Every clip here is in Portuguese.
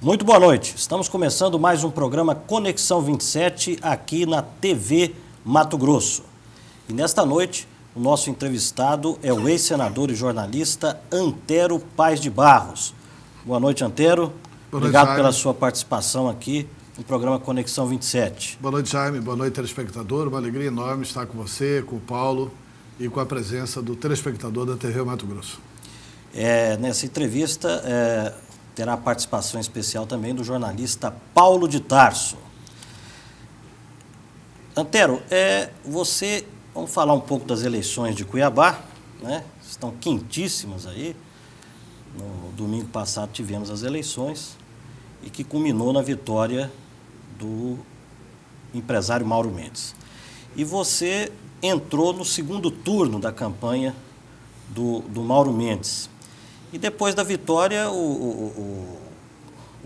Muito boa noite. Estamos começando mais um programa Conexão 27 aqui na TV Mato Grosso. E nesta noite, o nosso entrevistado é o ex-senador e jornalista Antero Paes de Barros. Boa noite, Antero. Obrigado pela sua participação aqui no programa Conexão 27. Boa noite, Jaime. Boa noite, telespectador. Uma alegria enorme estar com você, com o Paulo e com a presença do telespectador da TV Mato Grosso. Nessa entrevista terá a participação especial também do jornalista Paulo de Tarso. Antero, vamos falar um pouco das eleições de Cuiabá, né? Estão quentíssimas aí. No domingo passado tivemos as eleições e que culminou na vitória do empresário Mauro Mendes. E você entrou no segundo turno da campanha do Mauro Mendes. E depois da vitória, o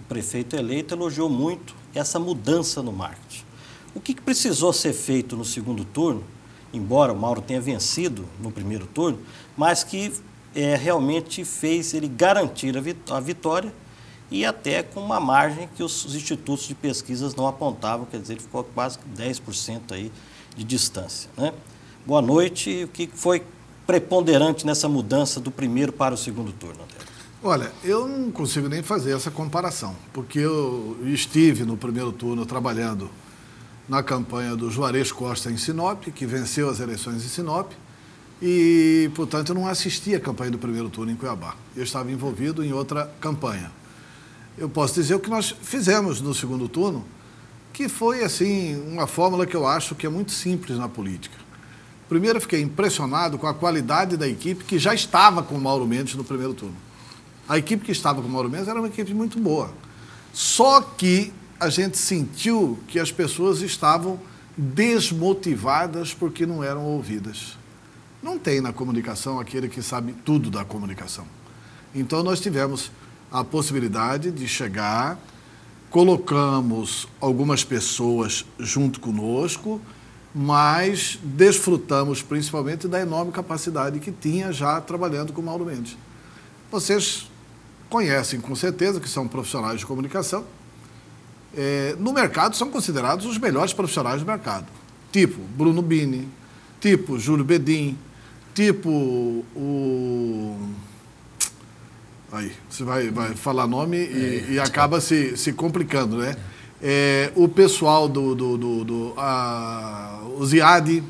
prefeito eleito elogiou muito essa mudança no marketing. O que precisou ser feito no segundo turno, embora o Mauro tenha vencido no primeiro turno, mas que realmente fez ele garantir a vitória e até com uma margem que os institutos de pesquisas não apontavam, quer dizer, ele ficou quase 10% aí de distância, né? Boa noite. O que foi preponderante nessa mudança do primeiro para o segundo turno, Antero? Olha, eu não consigo nem fazer essa comparação, porque eu estive no primeiro turno trabalhando na campanha do Juarez Costa em Sinop, que venceu as eleições em Sinop, e, portanto, eu não assisti a campanha do primeiro turno em Cuiabá. Eu estava envolvido em outra campanha. Eu posso dizer o que nós fizemos no segundo turno, que foi, assim, uma fórmula que eu acho que é muito simples na política. Primeiro, eu fiquei impressionado com a qualidade da equipe que já estava com o Mauro Mendes no primeiro turno. A equipe que estava com o Mauro Mendes era uma equipe muito boa. Só que a gente sentiu que as pessoas estavam desmotivadas porque não eram ouvidas. Não tem na comunicação aquele que sabe tudo da comunicação. Então, nós tivemos a possibilidade de chegar, colocamos algumas pessoas junto conosco, mas desfrutamos principalmente da enorme capacidade que tinha já trabalhando com o Mauro Mendes. Vocês conhecem com certeza que são profissionais de comunicação. No mercado são considerados os melhores profissionais do mercado. Tipo Bruno Bini, tipo Júlio Bedin, tipo o... Aí, você vai falar nome e acaba se complicando, né? O pessoal o Ziad,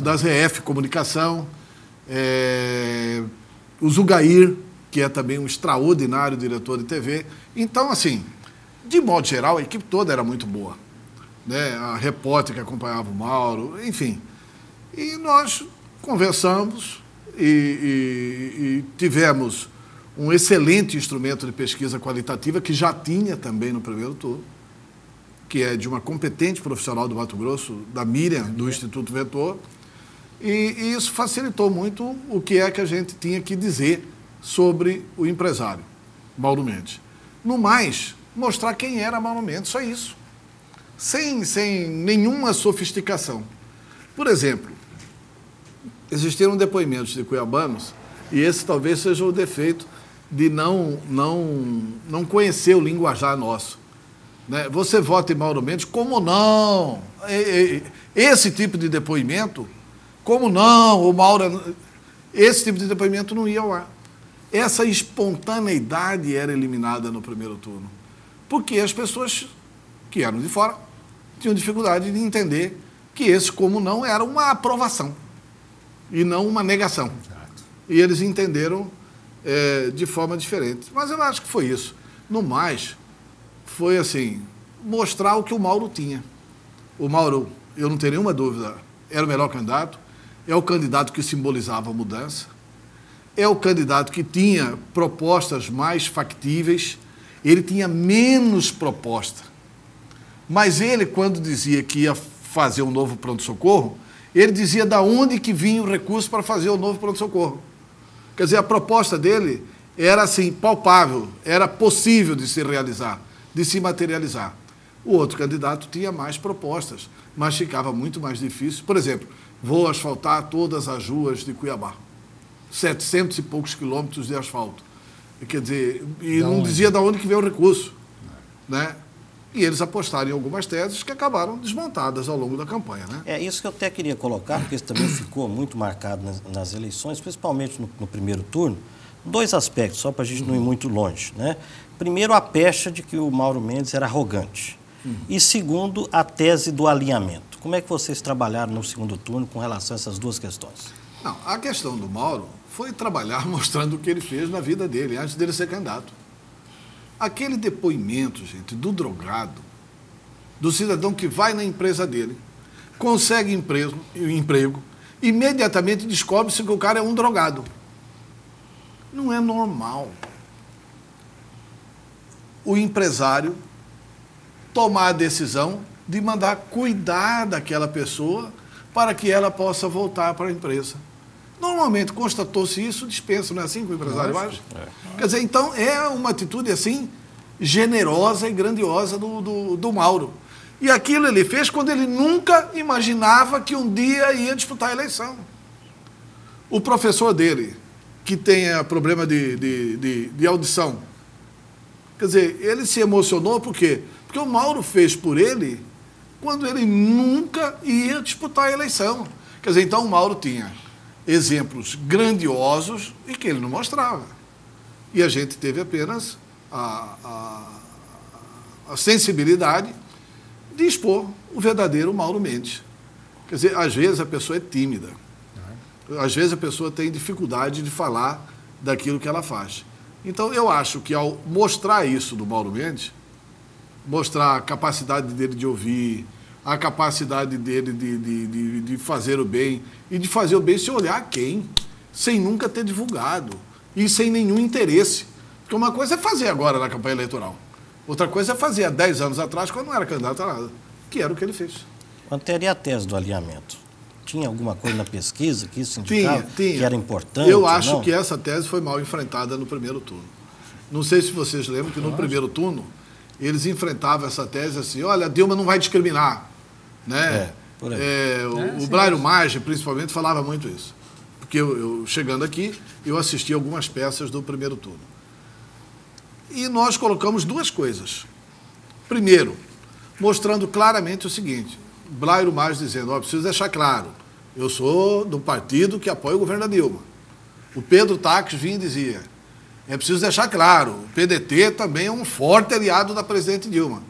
da ZF Comunicação, o Zugair, que é também um extraordinário diretor de TV. Então, assim, de modo geral, a equipe toda era muito boa, né? A repórter que acompanhava o Mauro, enfim. E nós conversamos e tivemos um excelente instrumento de pesquisa qualitativa, que já tinha também no primeiro turno, que é de uma competente profissional do Mato Grosso, da Miriam, do Instituto Vetor, e isso facilitou muito o que é que a gente tinha que dizer sobre o empresário, Mauro Mendes. No mais, mostrar quem era Mauro Mendes, só isso. Sem nenhuma sofisticação. Por exemplo, existiram depoimentos de cuiabanos, e esse talvez seja o defeito de não conhecer o linguajar nosso, né? Você vota em Mauro Mendes, como não? Esse tipo de depoimento, como não? O Mauro... Esse tipo de depoimento não ia ao ar. Essa espontaneidade era eliminada no primeiro turno, porque as pessoas que eram de fora tinham dificuldade de entender que esse como não era uma aprovação e não uma negação. Exato. E eles entenderam de forma diferente. Mas eu acho que foi isso. No mais, foi assim, mostrar o que o Mauro tinha. O Mauro, eu não tenho nenhuma dúvida, era o melhor candidato, é o candidato que simbolizava a mudança, é o candidato que tinha propostas mais factíveis, ele tinha menos proposta. Mas ele, quando dizia que ia fazer um novo pronto-socorro, ele dizia de onde que vinha o recurso para fazer o novo pronto-socorro. Quer dizer, a proposta dele era assim, palpável, era possível de se realizar, de se materializar. O outro candidato tinha mais propostas, mas ficava muito mais difícil. Por exemplo, vou asfaltar todas as ruas de Cuiabá. 700 e poucos quilômetros de asfalto. Quer dizer, e não dizia de onde que veio o recurso. Né? E eles apostaram em algumas teses que acabaram desmontadas ao longo da campanha. Né? É isso que eu até queria colocar, porque isso também ficou muito marcado nas eleições, principalmente no primeiro turno. Dois aspectos, só para a gente não ir muito longe. Né? Primeiro, a pecha de que o Mauro Mendes era arrogante. E segundo, a tese do alinhamento. Como é que vocês trabalharam no segundo turno com relação a essas duas questões? Não, a questão do Mauro foi trabalhar mostrando o que ele fez na vida dele, antes dele ser candidato. Aquele depoimento, gente, do drogado, do cidadão que vai na empresa dele, consegue emprego, imediatamente descobre-se que o cara é um drogado. Não é normal o empresário tomar a decisão de mandar cuidar daquela pessoa para que ela possa voltar para a empresa. Normalmente, constatou-se isso, dispensa, não é assim que o empresário faz? Quer dizer, então, é uma atitude assim, generosa e grandiosa do Mauro. E aquilo ele fez quando ele nunca imaginava que um dia ia disputar a eleição. O professor dele, que tem problema de audição, quer dizer, ele se emocionou por quê? Porque o Mauro fez por ele quando ele nunca ia disputar a eleição. Quer dizer, então o Mauro tinha exemplos grandiosos e que ele não mostrava. E a gente teve apenas a sensibilidade de expor o verdadeiro Mauro Mendes. Quer dizer, às vezes a pessoa é tímida. Às vezes a pessoa tem dificuldade de falar daquilo que ela faz. Então eu acho que ao mostrar isso do Mauro Mendes, mostrar a capacidade dele de ouvir, a capacidade dele de fazer o bem, e de fazer o bem sem olhar quem, sem nunca ter divulgado, e sem nenhum interesse. Porque uma coisa é fazer agora na campanha eleitoral, outra coisa é fazer há 10 anos atrás, quando não era candidato a nada, que era o que ele fez. Quanto teria a tese do alinhamento? Tinha alguma coisa na pesquisa que isso indicava tinha. Que era importante? Eu acho não? que essa tese foi mal enfrentada no primeiro turno. Não sei se vocês lembram que no primeiro turno eles enfrentavam essa tese assim, olha, a Dilma não vai discriminar. Né? O Blairo Maggi, principalmente, falava muito isso. Porque eu chegando aqui, eu assisti algumas peças do primeiro turno. E nós colocamos duas coisas. Primeiro, mostrando claramente o seguinte, Blairo Maggi dizendo, preciso deixar claro, eu sou do partido que apoia o governo da Dilma. O Pedro Taques vinha e dizia, é preciso deixar claro, o PDT também é um forte aliado da presidente Dilma.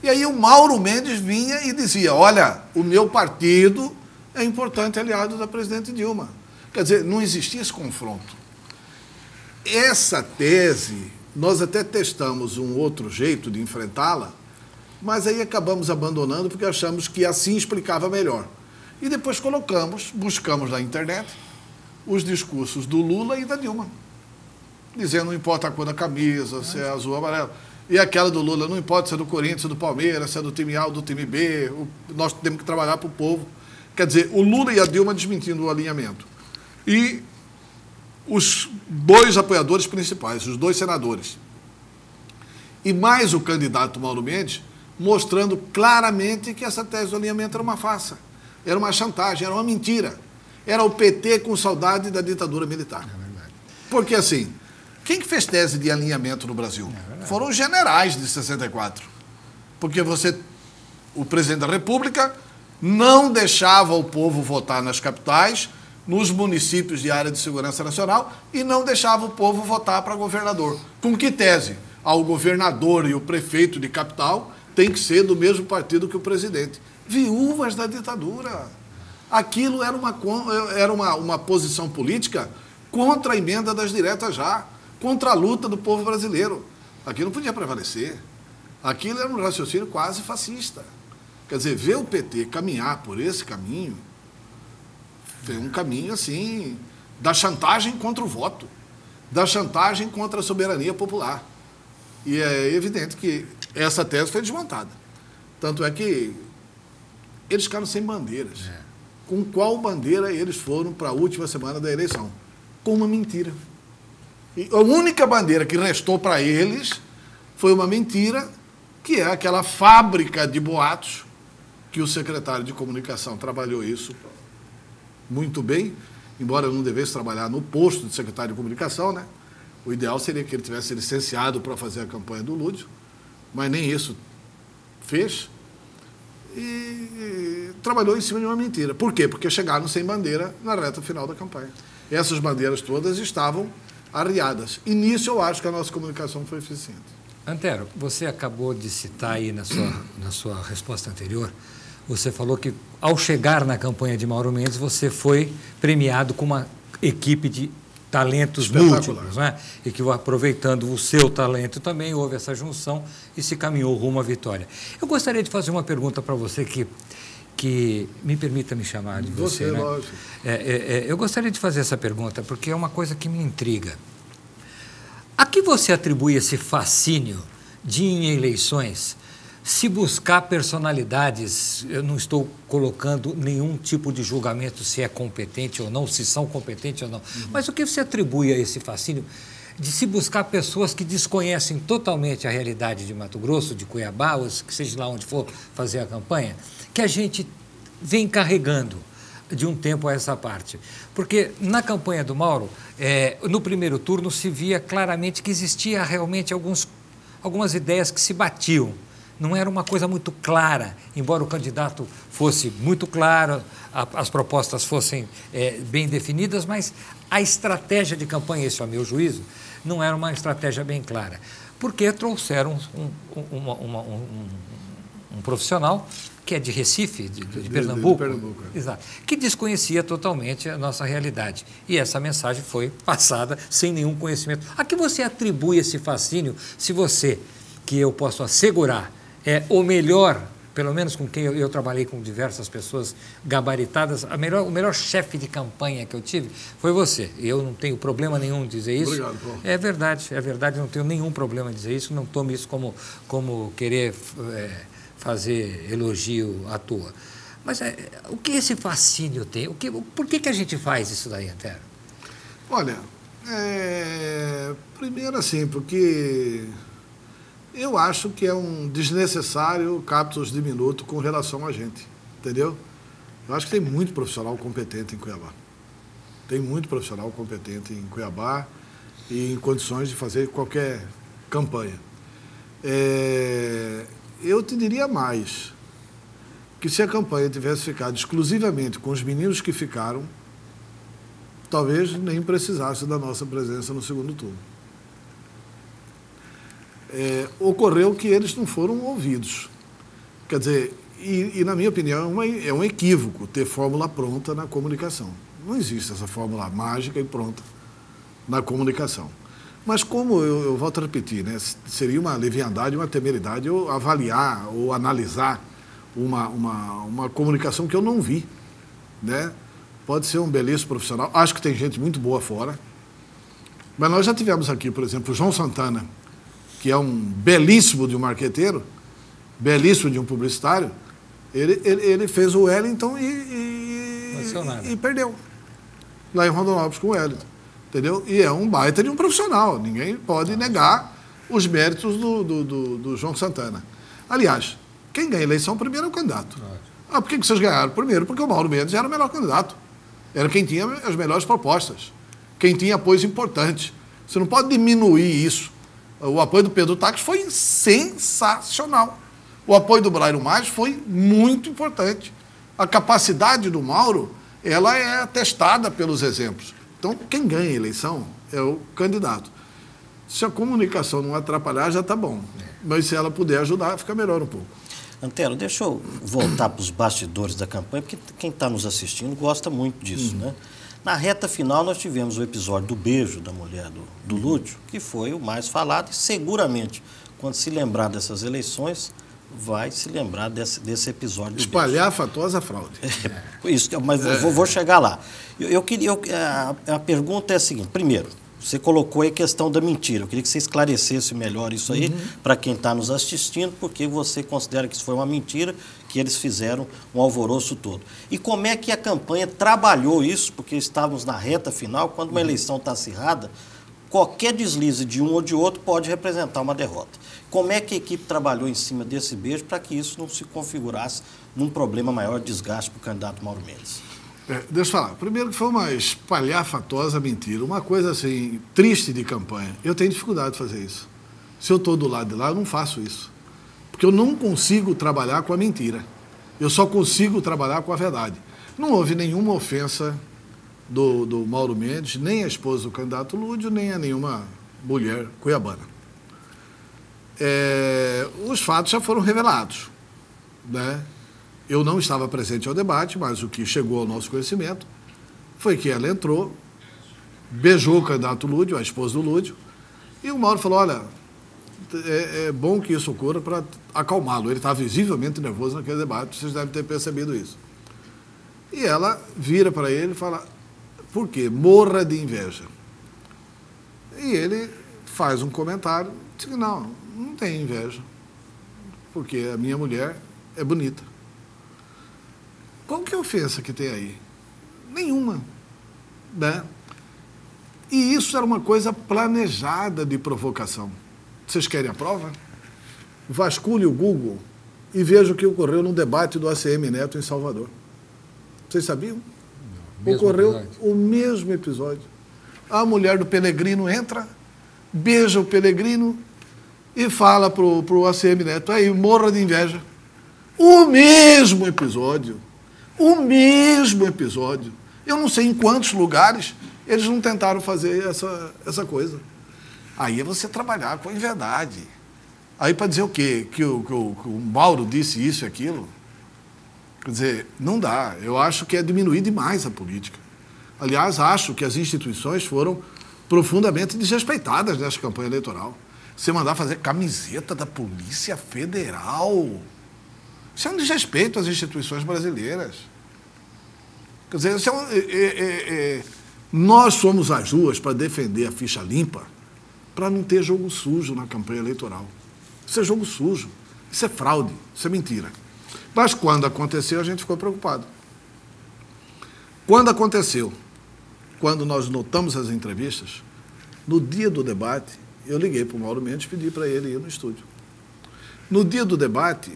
E aí o Mauro Mendes vinha e dizia, olha, o meu partido é importante aliado da presidente Dilma. Quer dizer, não existia esse confronto. Essa tese, nós até testamos um outro jeito de enfrentá-la, mas aí acabamos abandonando porque achamos que assim explicava melhor. E depois buscamos na internet os discursos do Lula e da Dilma, dizendo não importa a cor da camisa, se é azul ou amarelo. E aquela do Lula, não importa se é do Corinthians, se é do Palmeiras, se é do time A ou do time B, nós temos que trabalhar para o povo. Quer dizer, o Lula e a Dilma desmentindo o alinhamento. E os dois apoiadores principais, os dois senadores. E mais o candidato Mauro Mendes, mostrando claramente que essa tese do alinhamento era uma farsa, era uma chantagem, era uma mentira. Era o PT com saudade da ditadura militar. É verdade. Porque assim, quem que fez tese de alinhamento no Brasil? Foram os generais de 64. Porque o presidente da República não deixava o povo votar nas capitais, nos municípios de área de segurança nacional, e não deixava o povo votar para governador. Com que tese? O governador e o prefeito de capital tem que ser do mesmo partido que o presidente. Viúvas da ditadura. Aquilo era uma posição política contra a emenda das diretas já, contra a luta do povo brasileiro. Aquilo não podia prevalecer. Aquilo era um raciocínio quase fascista. Quer dizer, ver o PT caminhar por esse caminho, foi um caminho assim, da chantagem contra o voto, da chantagem contra a soberania popular. E é evidente que essa tese foi desmontada. Tanto é que eles ficaram sem bandeiras. Com qual bandeira eles foram para a última semana da eleição? Com uma mentira. E a única bandeira que restou para eles foi uma mentira, que é aquela fábrica de boatos, que o secretário de comunicação trabalhou isso muito bem, embora eu não devesse trabalhar no posto de secretário de comunicação, né? O ideal seria que ele tivesse licenciado para fazer a campanha do Lúdio, mas nem isso fez. E trabalhou em cima de uma mentira. Por quê? Porque chegaram sem bandeira na reta final da campanha. Essas bandeiras todas estavam arriadas. E nisso eu acho que a nossa comunicação foi eficiente. Antero, você acabou de citar aí na sua resposta anterior, você falou que ao chegar na campanha de Mauro Mendes, você foi premiado com uma equipe de talentos múltiplos, né? E que, aproveitando o seu talento também, houve essa junção e se caminhou rumo à vitória. Eu gostaria de fazer uma pergunta para você que me permita me chamar de você, né? Lógico. Eu gostaria de fazer essa pergunta porque é uma coisa que me intriga. A que você atribui esse fascínio de, em eleições, se buscar personalidades? Eu não estou colocando nenhum tipo de julgamento se é competente ou não, se são competentes ou não. Mas o que você atribui a esse fascínio de se buscar pessoas que desconhecem totalmente a realidade de Mato Grosso, de Cuiabá, ou que seja lá onde for fazer a campanha, que a gente vem carregando de um tempo a essa parte? Porque na campanha do Mauro, no primeiro turno, se via claramente que existia realmente algumas ideias que se batiam. Não era uma coisa muito clara, embora o candidato fosse muito claro, as propostas fossem bem definidas, mas a estratégia de campanha, esse é o meu juízo, não era uma estratégia bem clara. Porque trouxeram um profissional que é de Recife, de Pernambuco, exato, que desconhecia totalmente a nossa realidade. E essa mensagem foi passada sem nenhum conhecimento. A que você atribui esse fascínio, se você, que eu posso assegurar, é o melhor, pelo menos com quem eu trabalhei com diversas pessoas gabaritadas, o melhor chefe de campanha que eu tive foi você. Eu não tenho problema nenhum em dizer isso. Obrigado, Paulo. É verdade, não tenho nenhum problema em dizer isso, não tome isso como querer fazer elogio à toa. Mas o que esse fascínio tem? Por que a gente faz isso daí, Antero? Olha, primeiro assim, porque eu acho que é um desnecessário captus diminuto com relação a gente, entendeu? Eu acho que tem muito profissional competente em Cuiabá. Tem muito profissional competente em Cuiabá e em condições de fazer qualquer campanha. Eu te diria mais, que se a campanha tivesse ficado exclusivamente com os meninos que ficaram, talvez nem precisasse da nossa presença no segundo turno. Ocorreu que eles não foram ouvidos. Quer dizer, e na minha opinião é um equívoco ter fórmula pronta na comunicação. Não existe essa fórmula mágica e pronta na comunicação. Mas como eu volto a repetir, né, seria uma leviandade, uma temeridade eu avaliar ou analisar uma comunicação que eu não vi, né? Pode ser um belíssimo profissional, acho que tem gente muito boa fora, mas nós já tivemos aqui, por exemplo, o João Santana, que é um belíssimo de um marqueteiro, belíssimo de um publicitário, ele fez o Wellington e perdeu lá em Rondonópolis com o Wellington. Entendeu? E é um baita de um profissional. Ninguém pode negar os méritos do João Santana. Aliás, quem ganha a eleição primeiro é o candidato. Por que vocês ganharam? Primeiro, porque o Mauro Mendes era o melhor candidato. Era quem tinha as melhores propostas. Quem tinha apoios importantes. Você não pode diminuir isso. O apoio do Pedro Taques foi sensacional. O apoio do Brairo Maggi foi muito importante. A capacidade do Mauro, ela é atestada pelos exemplos. Então, quem ganha a eleição é o candidato. Se a comunicação não atrapalhar, já está bom. Mas se ela puder ajudar, fica melhor um pouco. Antero, deixa eu voltar para os bastidores da campanha, porque quem está nos assistindo gosta muito disso, né? Na reta final, nós tivemos o episódio do beijo da mulher do Lúdio, que foi o mais falado, e seguramente, quando se lembrar dessas eleições, vai se lembrar desse episódio do espalhar a fatosa fraude. Isso, mas vou chegar lá. A pergunta é a seguinte: primeiro, você colocou aí a questão da mentira. Eu queria que você esclarecesse melhor isso aí para quem está nos assistindo, porque você considera que isso foi uma mentira, que eles fizeram um alvoroço todo. E como é que a campanha trabalhou isso, porque estávamos na reta final, quando uma eleição está acirrada, qualquer deslize de um ou de outro pode representar uma derrota. Como é que a equipe trabalhou em cima desse beijo para que isso não se configurasse num problema maior de desgaste para o candidato Mauro Mendes? Deixa eu falar. Primeiro que foi uma espalhafatosa mentira, uma coisa assim, triste de campanha. Eu tenho dificuldade de fazer isso. Se eu estou do lado de lá, eu não faço isso. Porque eu não consigo trabalhar com a mentira. Eu só consigo trabalhar com a verdade. Não houve nenhuma ofensa do Mauro Mendes, nem a esposa do candidato Lúdio, nem a nenhuma mulher cuiabana. Os fatos já foram revelados, né? Eu não estava presente ao debate, mas o que chegou ao nosso conhecimento foi que ela entrou, beijou o candidato Lúdio, a esposa do Lúdio, e o Mauro falou, olha, é bom que isso ocorra para acalmá-lo. Ele está visivelmente nervoso naquele debate, vocês devem ter percebido isso. E ela vira para ele e fala, por quê? Morra de inveja. E ele faz um comentário, diz que não tem inveja, porque a minha mulher é bonita. Qual que é a ofensa que tem aí? Nenhuma, né? E isso era uma coisa planejada de provocação. Vocês querem a prova? Vasculhe o Google e veja o que ocorreu no debate do ACM Neto em Salvador. Vocês sabiam? Ocorreu o mesmo episódio. A mulher do Pellegrino entra, beija o Pellegrino e fala para o ACM Neto, aí, morra de inveja. O mesmo episódio. O mesmo episódio. Eu não sei em quantos lugares eles não tentaram fazer essa coisa. Aí é você trabalhar com a inverdade. Aí para dizer o quê? Que o Mauro disse isso e aquilo? Quer dizer, não dá. Eu acho que é diminuir demais a política. Aliás, acho que as instituições foram profundamente desrespeitadas nessa campanha eleitoral. Você mandar fazer camiseta da Polícia Federal. Isso é um desrespeito às instituições brasileiras. Quer dizer, isso nós somos as ruas para defender a ficha limpa, para não ter jogo sujo na campanha eleitoral. Isso é jogo sujo, isso é fraude, isso é mentira. Mas quando aconteceu, a gente ficou preocupado. Quando aconteceu, quando nós notamos as entrevistas, no dia do debate, eu liguei para o Mauro Mendes e pedi para ele ir no estúdio. No dia do debate,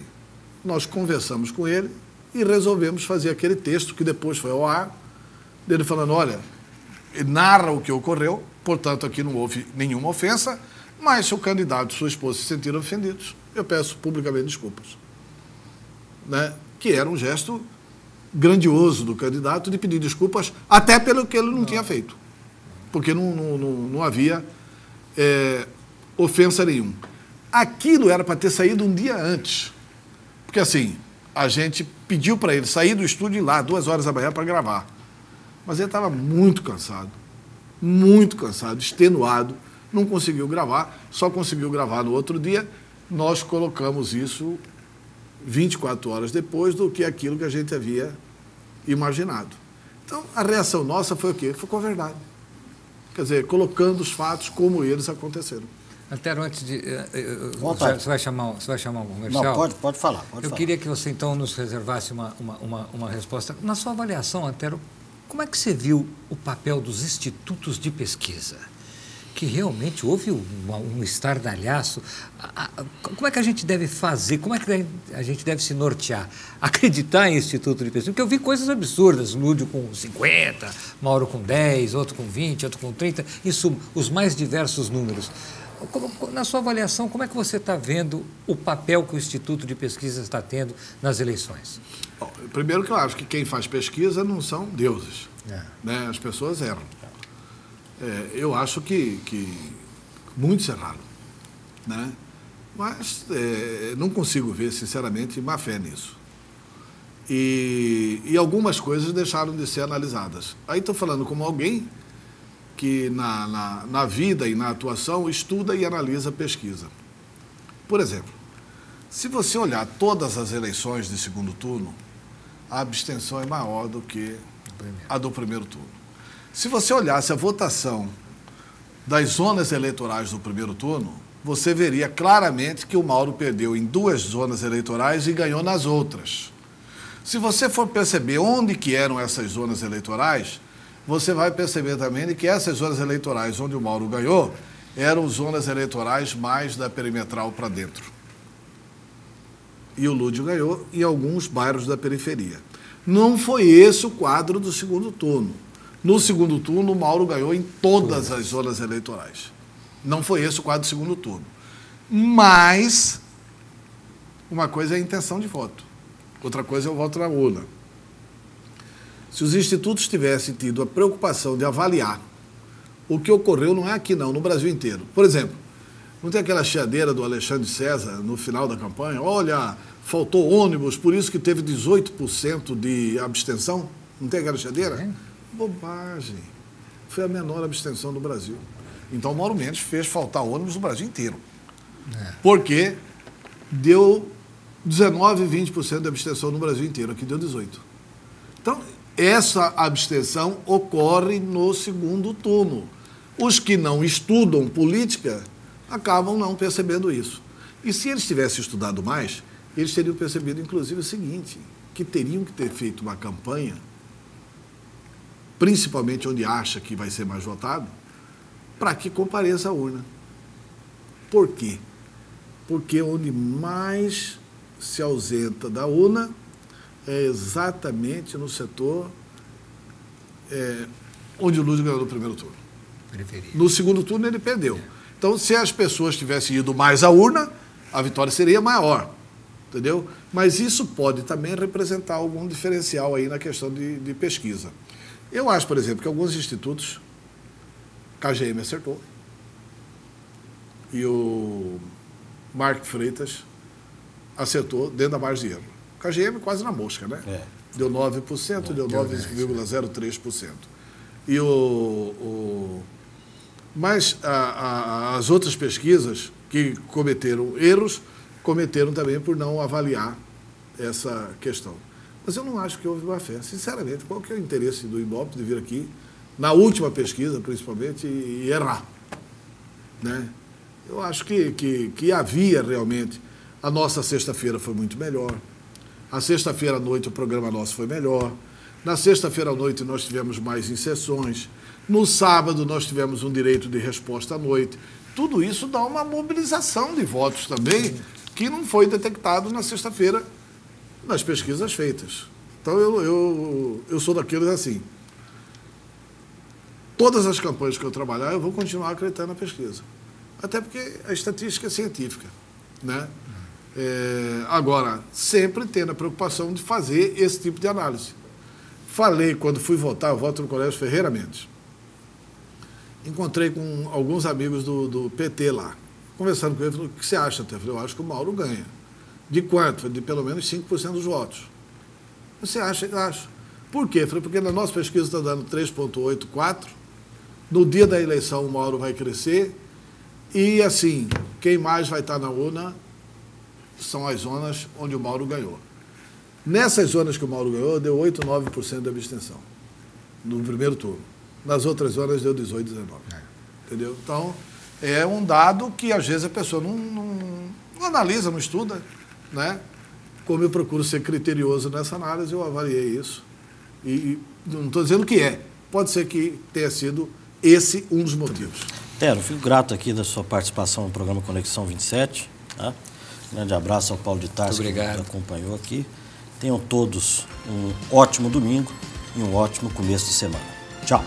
nós conversamos com ele e resolvemos fazer aquele texto que depois foi ao ar, dele falando, olha, ele narra o que ocorreu, portanto, aqui não houve nenhuma ofensa, mas se o candidato e sua esposa se sentiram ofendidos, eu peço publicamente desculpas. Né? Que era um gesto grandioso do candidato de pedir desculpas, até pelo que ele não tinha feito, porque não havia ofensa nenhuma. Aquilo era para ter saído um dia antes, porque assim, a gente pediu para ele sair do estúdio e ir lá, 2 horas da manhã, para gravar. Mas ele estava muito cansado, extenuado, não conseguiu gravar, só conseguiu gravar no outro dia. Nós colocamos isso 24 horas depois do que aquilo que a gente havia imaginado. Então, a reação nossa foi o quê? Foi com a verdade. Quer dizer, colocando os fatos como eles aconteceram. Antero, antes de... Você vai chamar um comercial? Não, pode falar. Eu queria que você, então, nos reservasse uma resposta. Na sua avaliação, Antero, como é que você viu o papel dos institutos de pesquisa? Que realmente houve um estardalhaço. Como é que a gente deve fazer? Como é que a gente deve se nortear? Acreditar em instituto de pesquisa? Porque eu vi coisas absurdas. Lúdio com 50, Mauro com 10, outro com 20, outro com 30. Em suma, os mais diversos números. Na sua avaliação, como é que você está vendo o papel que o Instituto de Pesquisa está tendo nas eleições? Bom, primeiro que eu acho que quem faz pesquisa não são deuses. Né? As pessoas erram. Eu acho que muitos erraram. Né? Mas não consigo ver, sinceramente, má fé nisso. E algumas coisas deixaram de ser analisadas. Aí estou falando como alguém que na vida e na atuação estuda e analisa pesquisa. Por exemplo, se você olhar todas as eleições de segundo turno, a abstenção é maior do que a do primeiro turno. Se você olhasse a votação das zonas eleitorais do primeiro turno, você veria claramente que o Mauro perdeu em 2 zonas eleitorais e ganhou nas outras. Se você for perceber onde que eram essas zonas eleitorais, você vai perceber também que essas zonas eleitorais onde o Mauro ganhou eram zonas eleitorais mais da perimetral para dentro. E o Lúdio ganhou em alguns bairros da periferia. Não foi esse o quadro do segundo turno. No segundo turno, o Mauro ganhou em todas as zonas eleitorais. Não foi esse o quadro do segundo turno. Mas, uma coisa é a intenção de voto. Outra coisa é o voto na urna. Se os institutos tivessem tido a preocupação de avaliar o que ocorreu, não é aqui não, no Brasil inteiro. Por exemplo, não tem aquela chiadeira do Alexandre César no final da campanha? Olha, faltou ônibus, por isso que teve 18% de abstenção? Não tem aquela chiadeira? Bobagem. Foi a menor abstenção do Brasil. Então, o Mauro Mendes fez faltar ônibus no Brasil inteiro. Porque deu 19, 20% de abstenção no Brasil inteiro. Aqui deu 18%. Então, essa abstenção ocorre no segundo turno. Os que não estudam política acabam não percebendo isso. E se eles tivessem estudado mais, eles teriam percebido, inclusive, o seguinte, que teriam que ter feito uma campanha, principalmente onde acha que vai ser mais votado, para que compareça à urna. Por quê? Porque onde mais se ausenta da urna é exatamente no setor onde o Lula ganhou no primeiro turno. Preferido. No segundo turno ele perdeu. Então, se as pessoas tivessem ido mais à urna, a vitória seria maior. Entendeu? Mas isso pode também representar algum diferencial aí na questão de pesquisa. Eu acho, por exemplo, que alguns institutos, KGM acertou, e o Mark Freitas acertou dentro da margem de erro. KGM quase na mosca, né? Deu 9%, deu 9,03%. E mas as outras pesquisas que cometeram erros, cometeram também por não avaliar essa questão. Mas eu não acho que houve má fé. Sinceramente, qual que é o interesse do Ibope de vir aqui, na última pesquisa, principalmente, e errar? Né? Eu acho que havia realmente... A nossa sexta-feira foi muito melhor. A sexta-feira à noite o programa nosso foi melhor. Na sexta-feira à noite nós tivemos mais inserções. No sábado nós tivemos um direito de resposta à noite. Tudo isso dá uma mobilização de votos também, que não foi detectado na sexta-feira nas pesquisas feitas. Então eu sou daqueles assim. Todas as campanhas que eu trabalhar, eu vou continuar acreditando na pesquisa. Até porque a estatística é científica, né? Agora, sempre tendo a preocupação de fazer esse tipo de análise. Falei, quando fui votar, eu voto no Colégio Ferreira Mendes. Encontrei com alguns amigos do PT lá. Conversando com ele, falei, o que você acha, Té? Eu falei, eu acho que o Mauro ganha. De quanto? De pelo menos 5% dos votos. Você acha? Eu acho. Por quê? Eu falei, porque na nossa pesquisa está dando 3,84. No dia da eleição, o Mauro vai crescer. E, assim, quem mais vai estar na urna são as zonas onde o Mauro ganhou. Nessas zonas que o Mauro ganhou, deu 8, 9% de abstenção no primeiro turno. Nas outras zonas deu 18, 19. Entendeu? Então, é um dado que, às vezes, a pessoa não analisa, não estuda, né? Como eu procuro ser criterioso nessa análise, eu avaliei isso. E não estou dizendo que é. Pode ser que tenha sido esse um dos motivos. Tero, fico grato aqui da sua participação no programa Conexão 27. Tá? Grande abraço ao Paulo de Tarso, que nos acompanhou aqui. Tenham todos um ótimo domingo e um ótimo começo de semana. Tchau.